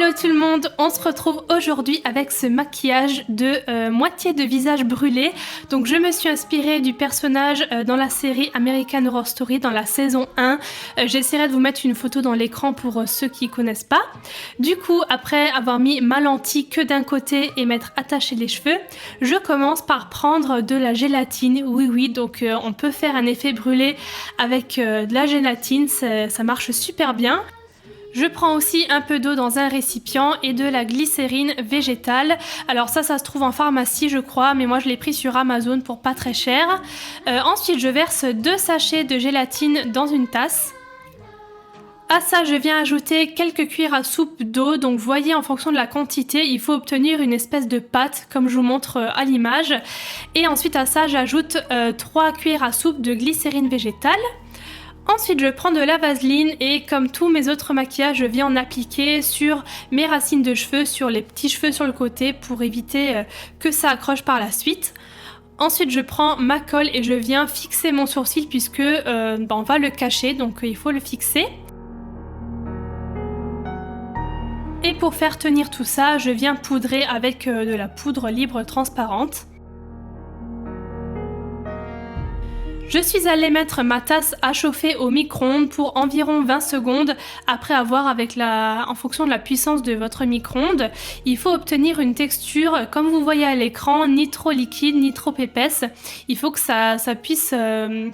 Hello tout le monde, on se retrouve aujourd'hui avec ce maquillage de moitié de visage brûlé. Donc je me suis inspirée du personnage dans la série American Horror Story dans la saison 1. J'essaierai de vous mettre une photo dans l'écran pour ceux qui connaissent pas. Du coup, après avoir mis ma lentille que d'un côté et m'être attaché les cheveux, je commence par prendre de la gélatine. Oui, donc on peut faire un effet brûlé avec de la gélatine, ça marche super bien. Je prends aussi un peu d'eau dans un récipient et de la glycérine végétale. Alors ça se trouve en pharmacie je crois, mais moi je l'ai pris sur Amazon pour pas très cher. Ensuite je verse 2 sachets de gélatine dans une tasse. À ça je viens ajouter quelques cuillères à soupe d'eau, donc vous voyez en fonction de la quantité il faut obtenir une espèce de pâte comme je vous montre à l'image. Et ensuite à ça j'ajoute 3 cuillères à soupe de glycérine végétale. Ensuite je prends de la vaseline et comme tous mes autres maquillages je viens en appliquer sur mes racines de cheveux, sur les petits cheveux sur le côté pour éviter que ça accroche par la suite. Ensuite je prends ma colle et je viens fixer mon sourcil puisque on va le cacher donc il faut le fixer. Et pour faire tenir tout ça je viens poudrer avec de la poudre libre transparente. Je suis allée mettre ma tasse à chauffer au micro-ondes pour environ 20 secondes après avoir en fonction de la puissance de votre micro-ondes. Il faut obtenir une texture, comme vous voyez à l'écran, ni trop liquide ni trop épaisse. Il faut que ça puisse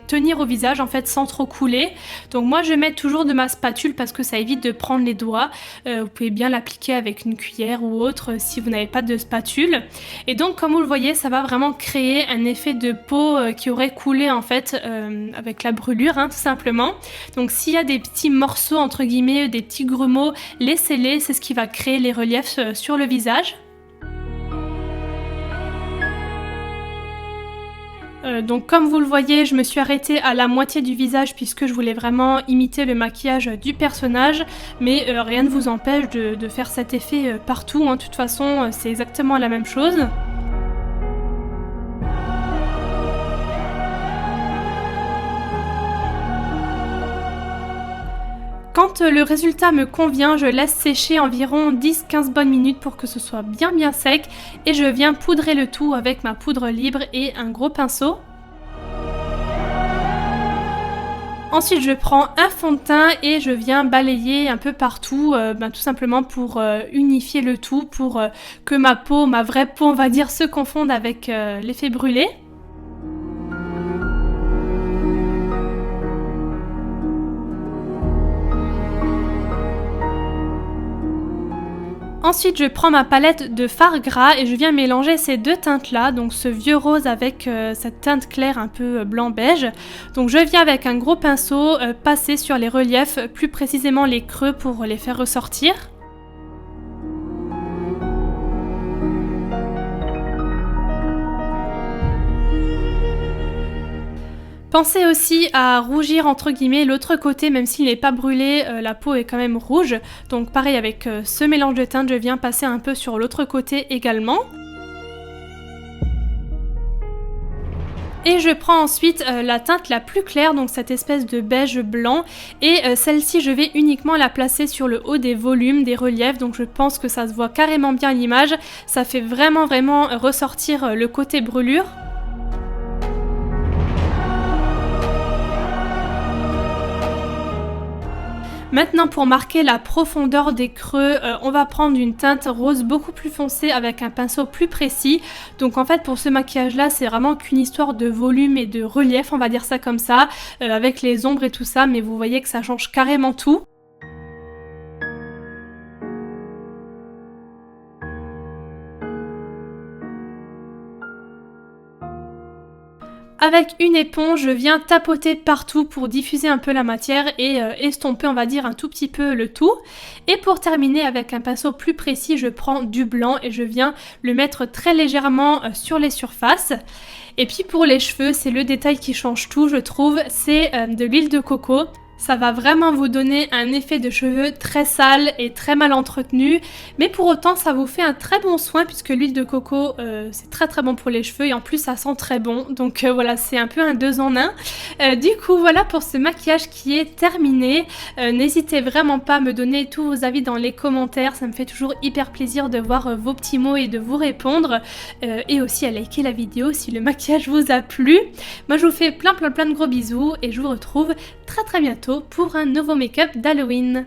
tenir au visage en fait sans trop couler. Donc moi je mets toujours de ma spatule parce que ça évite de prendre les doigts. Vous pouvez bien l'appliquer avec une cuillère ou autre si vous n'avez pas de spatule. Et donc comme vous le voyez ça va vraiment créer un effet de peau qui aurait coulé en fait avec la brûlure tout simplement. Donc s'il y a des petits morceaux entre guillemets, des petits grumeaux, laissez-les, c'est ce qui va créer les reliefs sur le visage. Donc comme vous le voyez, je me suis arrêtée à la moitié du visage puisque je voulais vraiment imiter le maquillage du personnage, mais rien ne vous empêche de faire cet effet partout, de toute façon c'est exactement la même chose. Quand le résultat me convient, je laisse sécher environ 10-15 bonnes minutes pour que ce soit bien sec et je viens poudrer le tout avec ma poudre libre et un gros pinceau. Ensuite je prends un fond de teint et je viens balayer un peu partout, tout simplement pour unifier le tout, pour que ma peau, ma vraie peau on va dire, se confonde avec l'effet brûlé. Ensuite je prends ma palette de fard gras et je viens mélanger ces deux teintes là, donc ce vieux rose avec cette teinte claire un peu blanc beige. Donc je viens avec un gros pinceau passer sur les reliefs, plus précisément les creux pour les faire ressortir. Pensez aussi à rougir entre guillemets l'autre côté, même s'il n'est pas brûlé, la peau est quand même rouge. Donc pareil avec ce mélange de teintes, je viens passer un peu sur l'autre côté également. Et je prends ensuite la teinte la plus claire, donc cette espèce de beige blanc. Et celle-ci, je vais uniquement la placer sur le haut des volumes, des reliefs. Donc je pense que ça se voit carrément bien à l'image. Ça fait vraiment ressortir le côté brûlure. Maintenant pour marquer la profondeur des creux, on va prendre une teinte rose beaucoup plus foncée avec un pinceau plus précis. Donc en fait pour ce maquillage là c'est vraiment qu'une histoire de volume et de relief, on va dire ça comme ça, avec les ombres et tout ça, mais vous voyez que ça change carrément tout. Avec une éponge, je viens tapoter partout pour diffuser un peu la matière et estomper, on va dire, un tout petit peu le tout. Et pour terminer, avec un pinceau plus précis, je prends du blanc et je viens le mettre très légèrement sur les surfaces. Et puis pour les cheveux, c'est le détail qui change tout, je trouve, c'est de l'huile de coco. Ça va vraiment vous donner un effet de cheveux très sale et très mal entretenu, mais pour autant ça vous fait un très bon soin puisque l'huile de coco c'est très bon pour les cheveux et en plus ça sent très bon, donc voilà, c'est un peu un 2 en 1. Du coup voilà pour ce maquillage qui est terminé. N'hésitez vraiment pas à me donner tous vos avis dans les commentaires, ça me fait toujours hyper plaisir de voir vos petits mots et de vous répondre, et aussi à liker la vidéo si le maquillage vous a plu. Moi je vous fais plein de gros bisous et je vous retrouve très bientôt pour un nouveau make-up d'Halloween.